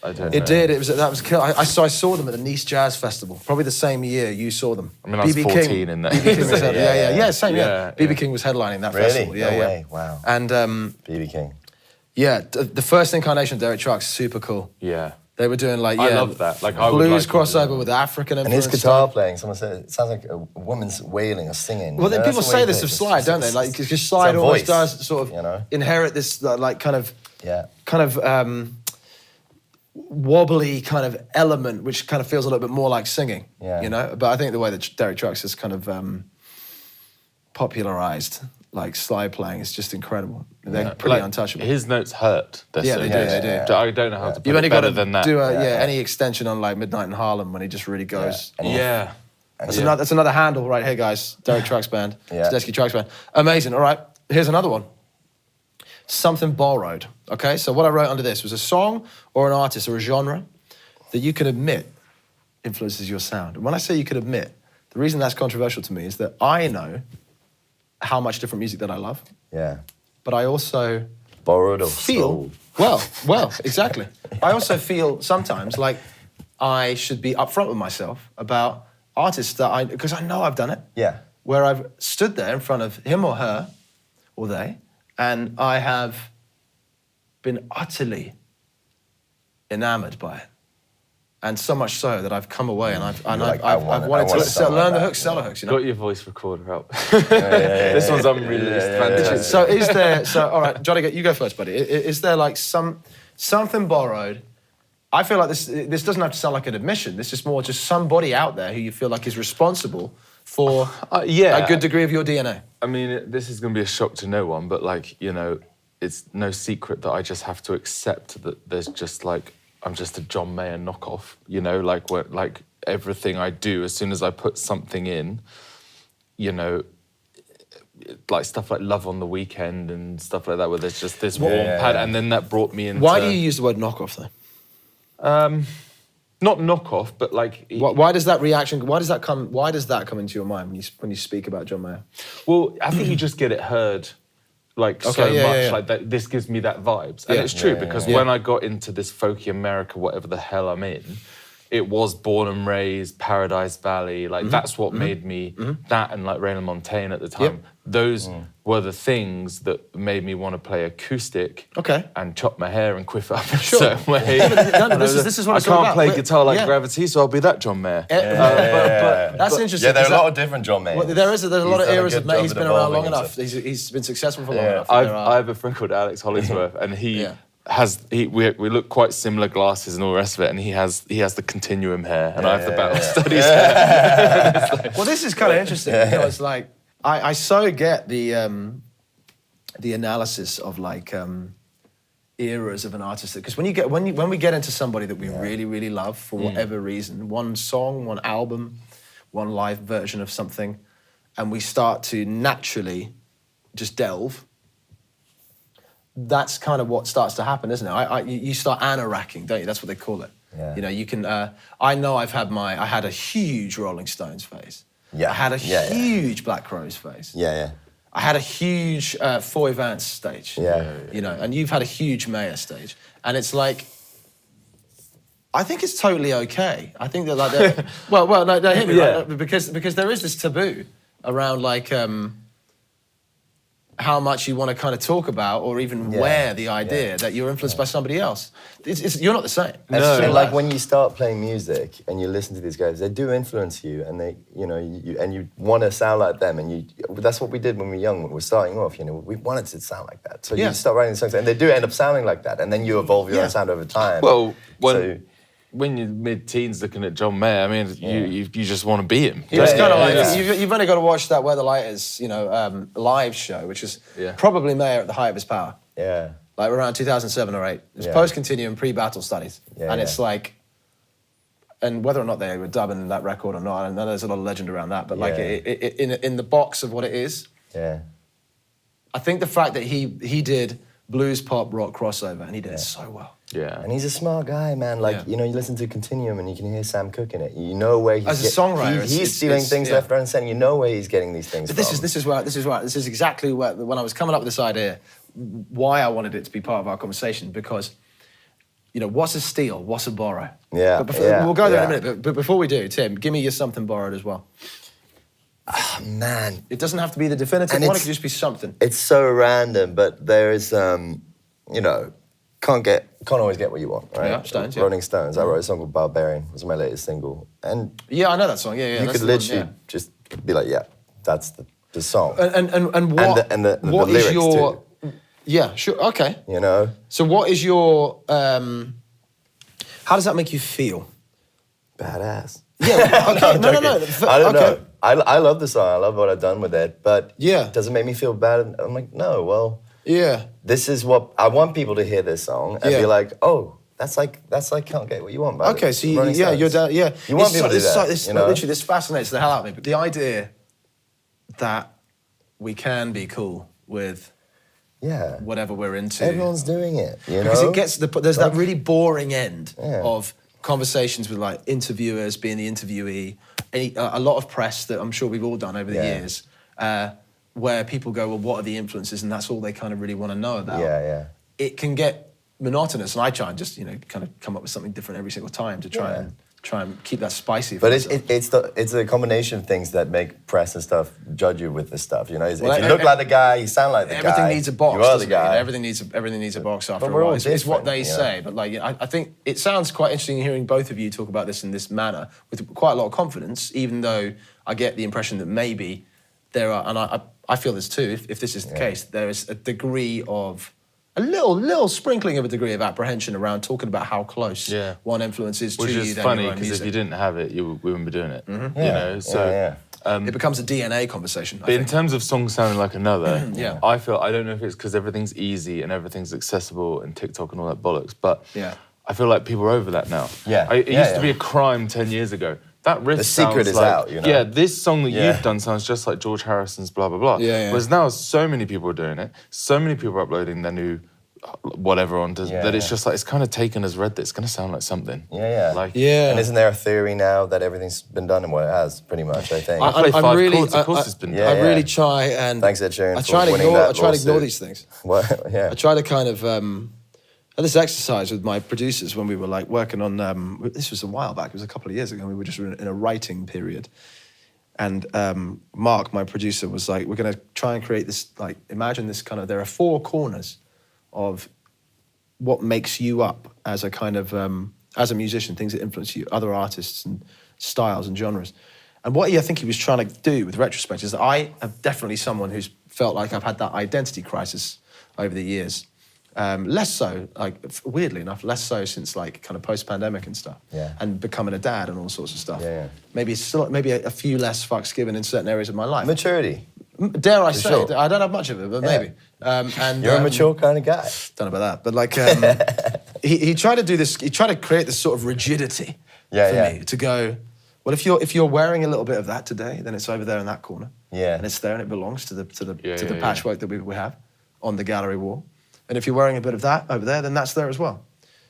It did. That was killer. I saw them at the Nice Jazz Festival, probably the same year you saw them. I mean, I was 14 in that. BB King was same year. BB King was headlining that festival. Really? No way. Wow. And BB King. Yeah, the first incarnation of Derek Trucks, super cool. Yeah. They were doing like I love that. Like I blues would like crossover with African and his guitar playing. Someone said it sounds like a woman's wailing or singing. Well, then people say this of Slide, don't they? Like because Slide always does sort of inherit this like kind of wobbly kind of element, which kind of feels a little bit more like singing. Yeah. You know, but I think the way that Derek Trucks has kind of popularized like slide playing is just incredible. They're pretty untouchable. His notes hurt. They do. I don't know how to put You've only it got better to than that. do any extension on like Midnight in Harlem when he just really goes. That's another handle right here, guys. Derek Trucks Band. Tedeschi Trucks Band. Amazing. All right, here's another one. Something borrowed. Okay, so what I wrote under this was a song or an artist or a genre that you can admit influences your sound. And when I say you can admit, the reason that's controversial to me is that I know how much different music that I love. Yeah. But I also borrowed or feel well, exactly. I also feel sometimes like I should be upfront with myself about artists that because I know I've done it. Yeah. Where I've stood there in front of him or her or they, and I have been utterly enamored by it. And so much so that I've come away and I've wanted to learn the hooks, sell the hooks. You know? Got your voice recorder out. This one's unreleased. Fantastic. So all right, Johnny, you go first, buddy. Is there like something borrowed? I feel like this doesn't have to sound like an admission. This is more just somebody out there who you feel like is responsible for a good degree of your DNA. I mean, this is going to be a shock to no one, but like, you know, it's no secret that I just have to accept that there's just like, I'm just a John Mayer knockoff, you know, like everything I do, as soon as I put something in, you know, like stuff like Love on the Weekend and stuff like that, where there's just this warm pad, and then that brought me into... Why do you use the word knockoff, though? Not knockoff, but like... Why does that reaction, why does that come into your mind when you speak about John Mayer? Well, I think you just get it heard... like like that. This gives me that vibes, and it's true because when I got into this folky America, whatever the hell I'm in, it was born and raised Paradise Valley. Like that's what made me that, and like Raymond Montaigne at the time. Those were the things that made me want to play acoustic. And chop my hair and quiff up in a certain way. This is what I can't play guitar like Gravity, so I'll be that John Mayer. But that's interesting. Yeah, there are a lot of different John Mayers. Well, there's a lot of eras of Mayer. He's been around long enough. He's been successful for long enough. I have a friend called Alex Hollingsworth, and we look quite similar, glasses and all the rest of it, and he has the continuum hair, and I have the battle studies hair. Well, this is kind of interesting because like I so get the analysis of like eras of an artist? Because when we get into somebody that we really, really love for whatever reason, one song, one album, one live version of something, and we start to naturally just delve, that's kind of what starts to happen, isn't it? You start anoracking, don't you? That's what they call it. Yeah. You know, you can. I know I had a huge Rolling Stones phase. Yeah. I had a huge Black Crowes phase. Yeah. I had a huge Foy Vance stage. Yeah. You know, and you've had a huge Mayer stage, and it's like, I think it's totally okay. I think that like, well, no, hear me, right? Because there is this taboo around like how much you want to kind of talk about, or even wear the idea that you're influenced by somebody else. You're not the same. No, like when you start playing music and you listen to these guys, they do influence you, and they, you know, you want to sound like them, and that's what we did when we were young, when we were starting off. You know, we wanted to sound like that. So you start writing songs, and they do end up sounding like that, and then you evolve your own sound over time. Well, when you're mid-teens looking at John Mayer, I mean, you just want to be him. It's kind of like, you've only got to watch that Where the Light Is, you know, live show, which is probably Mayer at the height of his power. Yeah. Like around 2007 or 8. It was post-continuum, pre-battle studies. And it's like, and whether or not they were dubbing that record or not, I know there's a lot of legend around that, but like in the box of what it is, I think the fact that he did blues, pop, rock crossover, and he did it so well. Yeah. And he's a smart guy, man. Like, you know, you listen to Continuum and you can hear Sam Cooke in it. You know where he's... As a songwriter, he's stealing things left, right, and centre. You know where he's getting these things but from. This is exactly where, when I was coming up with this idea, why I wanted it to be part of our conversation, because, you know, what's a steal? What's a borrow? Yeah. But we'll go there in a minute. But before we do, Tim, give me your something borrowed as well. Oh, man. It doesn't have to be the definitive one, it could just be something. It's so random, but there is, you know, can't always get what you want, right? Yeah, Stones, Rolling Stones. I wrote a song called Barbarian. It was my latest single. And yeah, I know that song. Yeah. You could literally just be like, that's the song. And what? And the what lyrics is your? too. Yeah, sure. Okay. You know. So what is your? How does that make you feel? Badass. Yeah. Okay. no. I don't know. I love the song. I love what I've done with it. But does it make me feel bad? I'm like, no. Well. Yeah. This is what I want people to hear this song and be like, oh, that's like can't get what you want. Okay, so you're down. Yeah. You want people to do that. You know? Literally, this fascinates the hell out of me. But the idea that we can be cool with whatever we're into. Everyone's doing it, you know? Because it gets there's that really boring end of conversations with like interviewers being the interviewee, a lot of press that I'm sure we've all done over the years, where people go, well, what are the influences? And that's all they kind of really want to know about. Yeah. It can get monotonous, and I try and just, you know, kind of come up with something different every single time to try and keep that spicy. But it's a combination of things that make press and stuff judge you with this stuff. You know, if you look like the guy, you sound like the guy. Everything needs a box. You are the guy. Everything needs a box after a while. It's what they say. But like, I think it sounds quite interesting hearing both of you talk about this in this manner with quite a lot of confidence. Even though I get the impression that maybe there are, and I feel this too. If this is the case, there is a degree of. A little sprinkling of a degree of apprehension around talking about how close one influence is to you. Which is funny, because if you didn't have it, we wouldn't be doing it. Mm-hmm. You know, so it becomes a DNA conversation. But in terms of songs sounding like another, I feel, I don't know if it's because everything's easy and everything's accessible and TikTok and all that bollocks, but I feel like people are over that now. Yeah. It used to be a crime 10 years ago. That riff the secret is like, out, you know? Yeah, this song that you've done sounds just like George Harrison's blah, blah, blah. Whereas now so many people are doing it, so many people are uploading their new whatever on that it's just like, it's kind of taken as read that it's going to sound like something. And isn't there a theory now that everything's been done? And well, it has, pretty much, I think. I play 5 chords, of course it's been done. I really try and... Thanks, Ed Sheeran, I try to ignore these things. I try to kind of... I had this exercise with my producers when we were like working on, this was a while back, it was a couple of years ago, we were just in a writing period. And Mark, my producer, was like, we're going to try and create this, like, imagine this kind of, there are 4 corners of what makes you up as a kind of, as a musician, things that influence you, other artists and styles and genres. And what I think he was trying to do with retrospect is that I am definitely someone who's felt like I've had that identity crisis over the years. Less so, like, weirdly enough, less so since like kind of post-pandemic and stuff. And becoming a dad and all sorts of stuff. Maybe a few less fucks given in certain areas of my life. Maturity. Dare I say it? I don't have much of it, but maybe. And you're a mature kind of guy. Don't know about that, but like he tried to do this. He tried to create this sort of rigidity for me to go. Well, if you're wearing a little bit of that today, then it's over there in that corner. Yeah. And it's there, and it belongs to the patchwork that we have on the gallery wall. And if you're wearing a bit of that over there, then that's there as well.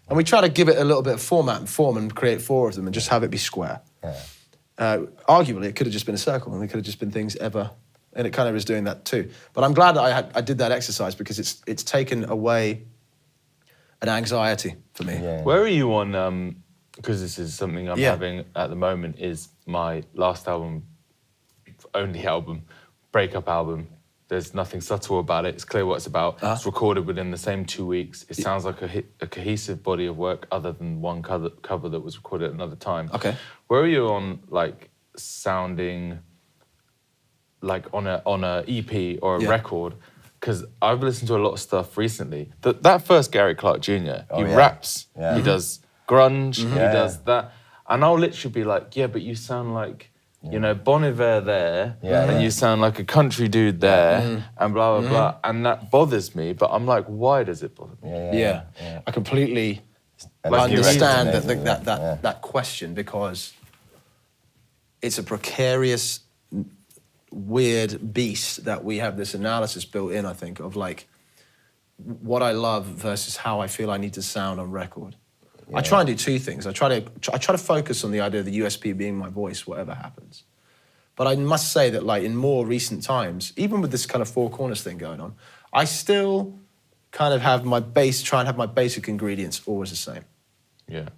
And we try to give it a little bit of format and form and create 4 of them and just have it be square. Yeah. Arguably, it could have just been a circle, and it could have just been things ever. And it kind of is doing that too. But I'm glad that I did that exercise because it's taken away an anxiety for me. Yeah. Where are you on? Because this is something I'm having at the moment. Is my last album, only album, breakup album. There's nothing subtle about it. It's clear what it's about. It's recorded within the same 2 weeks. It sounds like a cohesive body of work, other than one cover that was recorded at another time. Okay. Where are you on like sounding? Like on a EP or a record, because I've listened to a lot of stuff recently. That first Gary Clark Jr. He raps, he does grunge, he does that, and I'll literally be like, but you sound like you know Bon Iver there, and you sound like a country dude there, and blah blah blah, and that bothers me. But I'm like, why does it bother me? I completely understand that question because it's a precarious, weird beast that we have this analysis built in, I think, of like what I love versus how I feel I need to sound on record. I try and do 2 things. I try to focus on the idea of the USP being my voice, whatever happens. But I must say that like in more recent times, even with this kind of 4 corners thing going on, I still kind of have try and have my basic ingredients always the same. Yeah.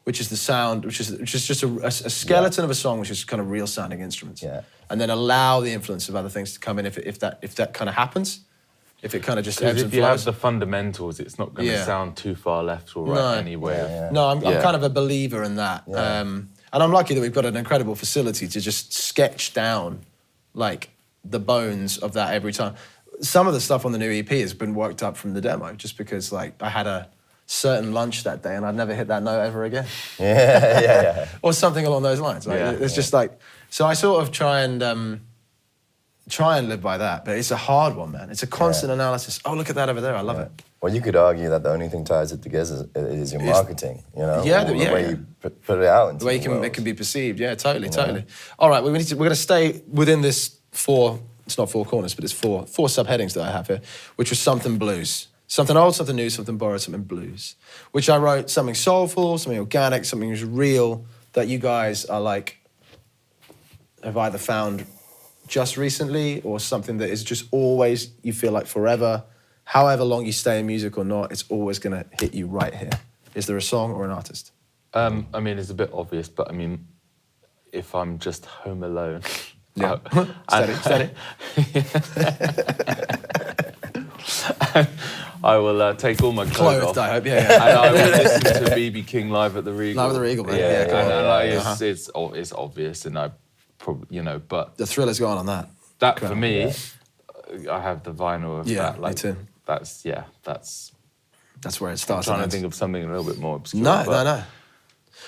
Which is the sound, which is just a skeleton of a song, which is kind of real sounding instruments. Yeah. And then allow the influence of other things to come in if that kind of happens, if it kind of just ebbs and flows. If you have the fundamentals, it's not going to sound too far left or right anywhere. No, I'm kind of a believer in that. Yeah. And I'm lucky that we've got an incredible facility to just sketch down like the bones of that every time. Some of the stuff on the new EP has been worked up from the demo just because like I had a certain lunch that day and I'd never hit that note ever again. Or something along those lines. Like, it's just like, so I sort of try and live by that, but it's a hard one, man. It's a constant analysis. Oh, look at that over there, I love it. Well, you could argue that the only thing ties it together is your marketing, you know? The way you put it out into the way it can be perceived, totally. All right, we're going to stay within this 4, it's not 4 corners, but it's 4 subheadings that I have here, which was something blues. Something old, something new, something borrowed, something blues. Which I wrote something soulful, something organic, something who's real, that you guys are like, have either found just recently or something that is just always, you feel like forever, however long you stay in music or not, it's always gonna hit you right here. Is there a song or an artist? I mean, it's a bit obvious, but I mean, if I'm just home alone. Yeah, steady. I will take all my clothes off. I hope, and I will listen to BB King live at the Regal. Live at the Regal, man. It's obvious, and I probably, you know, but the thriller's gone on that. That for me, I have the vinyl of that. Like, me too. That's where it starts. I'm trying to think of something a little bit more obscure. No.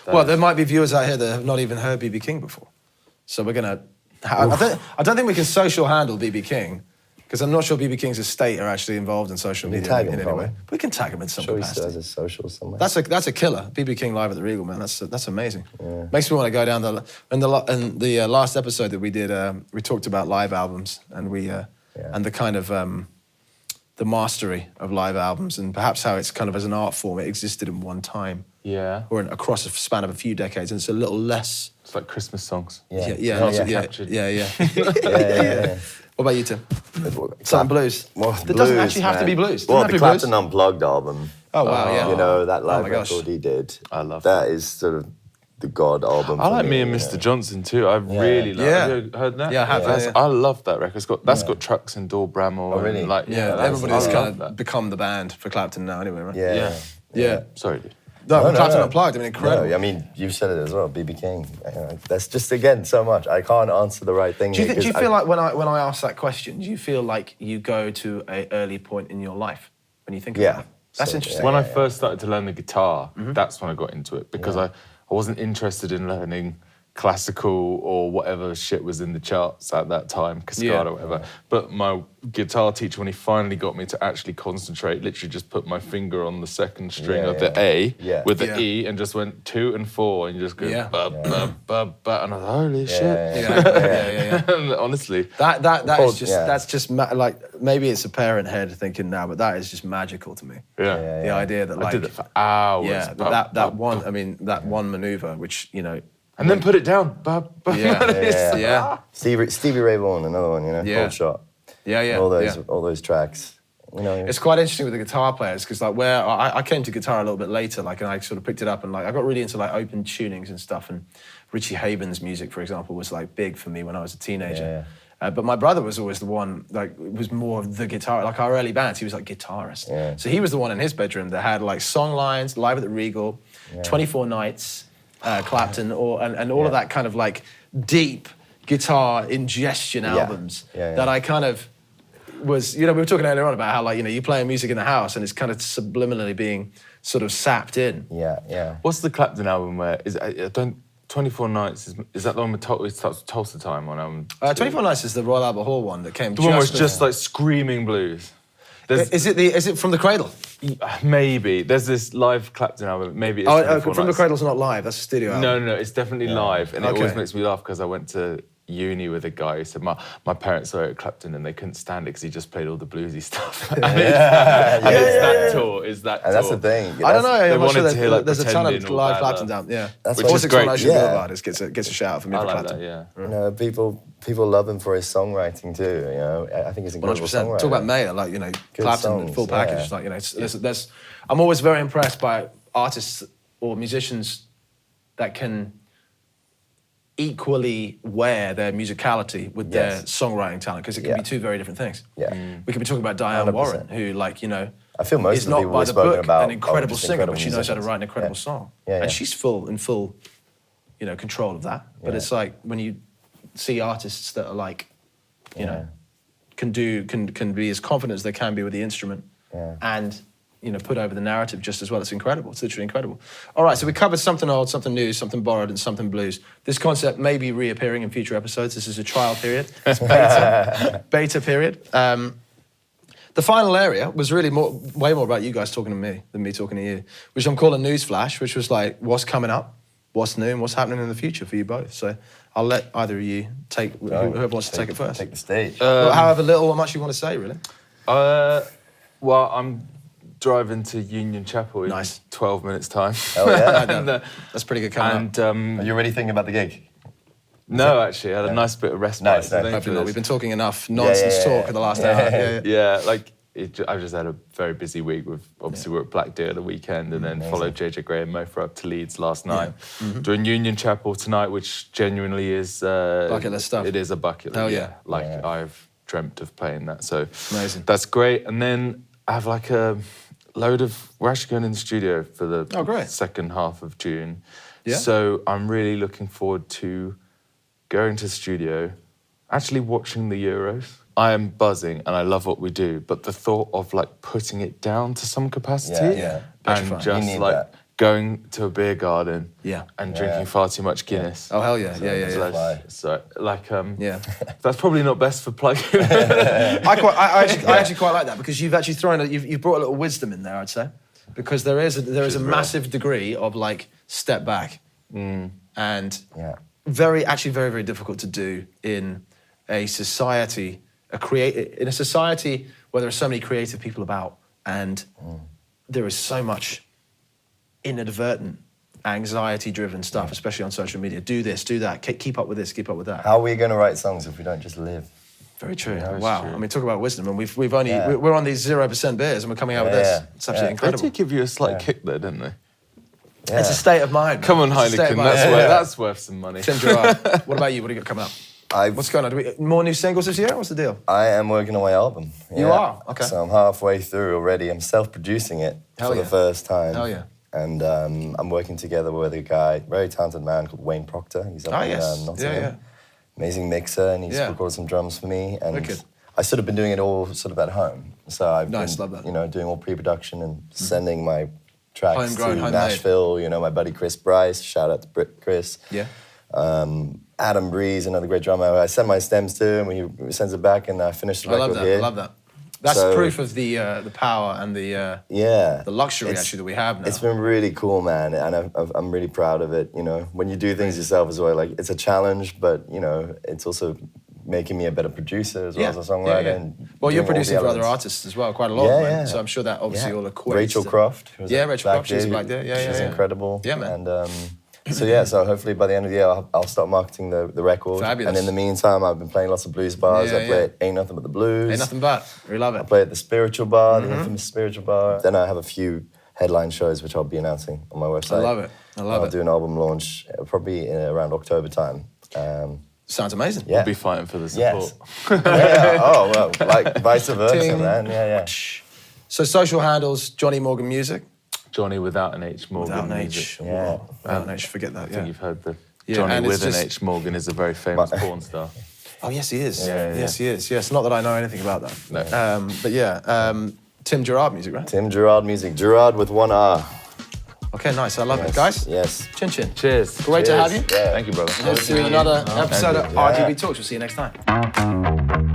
Well, there might be viewers out here that have not even heard BB King before, so we're gonna. I don't think we can social handle BB King. Because I'm not sure BB King's estate are actually involved in social media in any way. We can tag him in some capacity. Sure he still has a social somewhere. That's a killer. BB King live at the Regal, man. That's amazing. Yeah. Makes me want to go down in the last episode that we did. We talked about live albums and and the kind of the mastery of live albums and perhaps how it's kind of as an art form it existed in one time. Yeah. Or across a span of a few decades, and it's a little less. It's like Christmas songs. Yeah. What about you, Tim? Something blues. Well, it doesn't actually have to be blues. Well, the Clapton Unplugged album. Oh, wow, yeah. You know, that live record he did. I love that. That is sort of the God album. I like Me and Mr. Johnson too. I really like Have you heard that? Yeah, I have. I love that record. That's got Trucks and Door Bramall. Oh, really? And everybody's kind of become the band for Clapton now anyway, right? Yeah. Sorry, dude. No, Clapton Unplugged, I mean, incredible. No, I mean, you said it as well, BB King. That's just, again, so much. I can't answer the right thing. Do you feel like when I ask that question, do you feel like you go to an early point in your life when you think about it? That's interesting. When I first started to learn the guitar, that's when I got into it because I wasn't interested in learning classical or whatever shit was in the charts at that time, Cascada or whatever. But my guitar teacher, when he finally got me to actually concentrate, literally just put my finger on the second string of the A with the E and just went 2 and 4 and you just go ba, and I was like, holy shit. And honestly, that's just like, maybe it's a parent head thinking now, but that is just magical to me. The idea that, like, I did it for hours. That one maneuver, which, you know. And then put it down. Stevie Ray Vaughan, another one, you know, Cold Shot. All those tracks. You know, it's quite interesting with the guitar players because, like, where I came to guitar a little bit later, like, and I sort of picked it up and, like, I got really into, like, open tunings and stuff. And Richie Haven's music, for example, was, like, big for me when I was a teenager. But my brother was always the one, like, was more of the guitar. Like, our early bands, he was, like, guitarist. So he was the one in his bedroom that had, like, song lines, Live at the Regal, 24 Nights, Clapton, and all of that kind of, like, deep guitar ingestion albums that I kind of was, you know, we were talking earlier on about how, like, you know, you playing music in the house and it's kind of subliminally being sort of sapped in. What's the Clapton album where, 24 Nights, is that the one with Tulsa Time on? 24 Nights is the Royal Albert Hall one that came. The one where it's just like screaming blues. Is it From the Cradle? Maybe. There's this live Clapton album. Maybe it's From the Cradle's not live. That's a studio album. No, it's definitely live, and it always makes me laugh because I went to uni with a guy who said my parents saw Eric Clapton and they couldn't stand it because he just played all the bluesy stuff. It's that tour. And that's the thing. I don't know. They wanted to hear, like, there's a ton of Pretending live or Clapton down. That's which is great. Gets a shout out for me for I like Clapton. that, You know, people love him for his songwriting too. You know, I think he's incredible 100%. songwriter. Talk about Mayer, like, you know, Good Clapton, songs, full package. Like, you know, I'm always very impressed by artists or musicians that can equally wear their musicality with their songwriting talent, because it can be two very different things. We could be talking about Diane 100%. Warren, who, like, you know, I feel most is of the not people by we've the spoken book about an incredible singer, incredible but she knows how to musicians. write an incredible song. Yeah. And she's in full, you know, control of that. But it's like when you see artists that are like, you know, can be as confident as they can be with the instrument and, you know, put over the narrative just as well. It's incredible. It's literally incredible. All right, so we covered something old, something new, something borrowed, and something blues. This concept may be reappearing in future episodes. This is a trial period. It's beta period. The final area was really way more about you guys talking to me than me talking to you, which I'm calling Newsflash, which was like, what's coming up, what's new, and what's happening in the future for you both. So I'll let either of you take, whoever wants to take it first. Take the stage. However little or much you want to say, really. Well, I'm driving to Union Chapel in 12 minutes' time. Oh, yeah. And, that's pretty good coming up. Are you already thinking about the gig? No, actually, I had a nice bit of respite. Nice. Hopefully not. We've been talking enough nonsense talk in the last hour. Like, I've just had a very busy week with, obviously, we were at Black Deer the weekend and then followed JJ Gray and Mofa up to Leeds last night. Doing Union Chapel tonight, which genuinely is... bucket list stuff. It is a bucket list. Hell yeah. Like, I've dreamt of playing that, so... Amazing. That's great. And then I have like a load of... We're actually going in the studio for the second half of June. Yeah. So I'm really looking forward to going to the studio, actually watching the Euros. I am buzzing and I love what we do, but the thought of, like, putting it down to some capacity and just like going to a beer garden and drinking far too much Guinness. Oh, hell yeah. So, like, that's probably not best for plugging. I actually quite like that, because you've actually you've brought a little wisdom in there, I'd say, because there is a massive degree of, like, step back and very, very difficult to do in a society, in a society where there are so many creative people about and there is so much inadvertent, anxiety-driven stuff, especially on social media. Do this, do that, keep up with this, keep up with that. How are we going to write songs if we don't just live? Very true. Yeah, wow. true. I mean, talk about wisdom, and we're on these 0% beers, and we're coming out with this. It's absolutely incredible. They did give you a slight kick there, didn't they? Yeah. It's a state of mind. Come on, Heineken. That's worth some money. Tim Gerard, what about you? What do you got coming up? What's going on? More new singles this year? What's the deal? I am working on my album. You are? Okay. So I'm halfway through already. I'm self-producing it for the first time. Hell yeah. And I'm working together with a guy, very talented man called Wayne Proctor. He's up in Nottingham. Amazing mixer, and he's recorded some drums for me. And I sort of been doing it all sort of at home. So I've been, love that. you know, doing all pre-production and sending my tracks Homegrown, to homemade. Nashville. You know, my buddy Chris Bryce. Shout out to Chris. Yeah. Adam Breeze, another great drummer. I sent my stems to him, he sends it back, and I finished the record here. I love that. That's proof of the power and the luxury actually that we have now. It's been really cool, man, and I'm really proud of it. You know, when you do things yourself as well, like it's a challenge, but you know, it's also making me a better producer as well as a songwriter. And well, you're producing for other artists as well, quite a lot, man. So I'm sure that obviously all equates. Rachel Croft. Rachel Croft, she's back there. She's incredible. Yeah, man. And so hopefully by the end of the year, I'll start marketing the record. Fabulous. And in the meantime, I've been playing lots of blues bars. I play at Ain't Nothing But the Blues. Ain't Nothing But. We love it. I play at the Spiritual Bar, the infamous Spiritual Bar. Then I have a few headline shows, which I'll be announcing on my website. I love it. I'll do an album launch probably around October time. Sounds amazing. We'll be fighting for the support. Yes. Oh, well, like vice versa, man. Yeah. So social handles, Jonny Morgan Music. Johnny without an H, Morgan. Without an H. Yeah. Without an H, forget that. I think you've heard the Yeah, Johnny and with it's an H, Morgan is a very famous porn star. Oh, yes, he is. Yeah. Yes, he is. Yes, not that I know anything about that. No. But yeah, Tim Gerard Music, right? Tim Gerard Music. Gerard with one R. Okay, nice. I love it. Guys? Yes. Chin chin. Cheers. Great to have you. Yeah. Thank you, brother. Let's do another episode of RGB Talks. We'll see you next time.